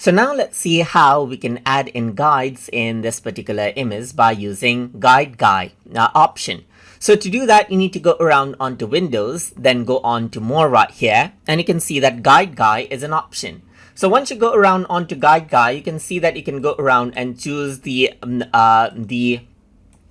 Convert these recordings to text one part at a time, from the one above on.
So now let's see how we can add in guides in this particular image by using guide option. So to do that, you need to go around onto Windows, then go on to more right here, and you can see that guide is an option. So once you go around onto guide, you can see that you can go around and choose the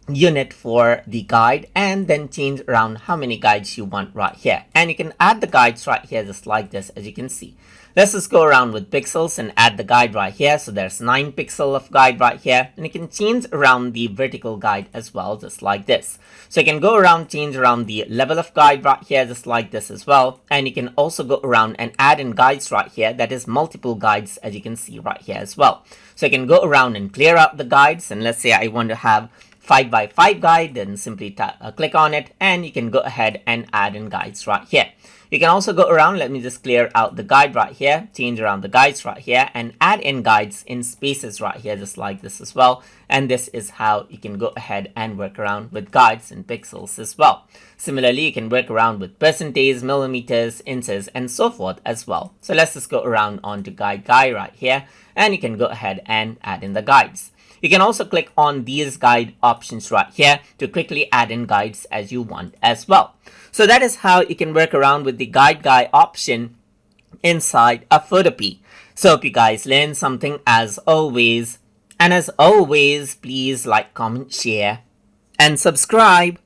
unit for the guide and then change around how many guides you want right here. And you can add the guides right here just like this, as you can see. Let's just go around with pixels and add the guide right here. So there's 9 pixels of guide right here, and you can change around the vertical guide as well, just like this. So you can go around, change around the level of guide right here, just like this as well. And you can also go around and add in guides right here, that is multiple guides, as you can see right here as well. So you can go around and clear out the guides, and let's say I want to have 5x5 guide, then simply click on it, and you can go ahead and add in guides right here. You can also go around, let me just clear out the guide right here, change around the guides right here, and add in guides in spaces right here, just like this as well. And this is how you can go ahead and work around with guides and pixels as well. Similarly, you can work around with percentage, millimeters, inches, and so forth as well. So let's just go around onto guide right here, and you can go ahead and add in the guides. You can also click on these guide options right here to quickly add in guides as you want as well. So that is how you can work around with the guide option inside a Photopea. So hope you guys learned something as always. And as always, please like, comment, share, and subscribe.